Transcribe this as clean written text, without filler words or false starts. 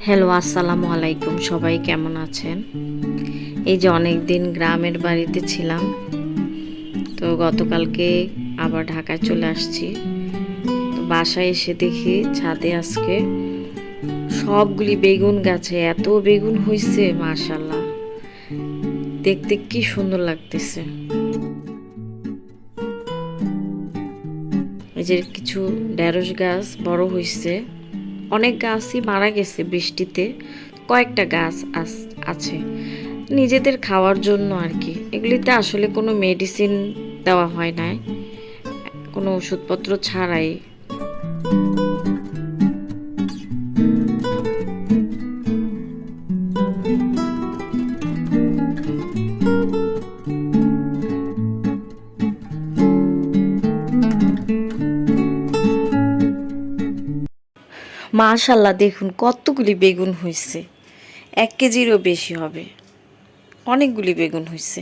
Hello, আসসালামু আলাইকুম। সবাই কেমন আছেন? এই যে অনেক দিন গ্রামের বাড়িতে ছিলাম, তো গতকালকে আবার ঢাকায় চলে আসছি। তো বাসায় এসে দেখি ছাদে আজকে সবগুলি বেগুন গাছে এত বেগুন হয়েছে, মাশাআল্লাহ, দেখতে কি সুন্দর লাগতেছে। এই যে কিছু ঢেঁড়স গাছ বড় হয়েছে, অনেক গাছই মারা গেছে বৃষ্টিতে, কয়েকটা গাছ আছে নিজেদের খাওয়ার জন্য আর কি। এগুলিতে আসলে কোনো মেডিসিন দেওয়া হয় না, কোনো ওষুধপত্র ছাড়াই। মাশাল্লাহ, দেখুন কতগুলি বেগুন হয়েছে, 1 কেজিরও বেশি হবে, অনেকগুলি বেগুন হয়েছে।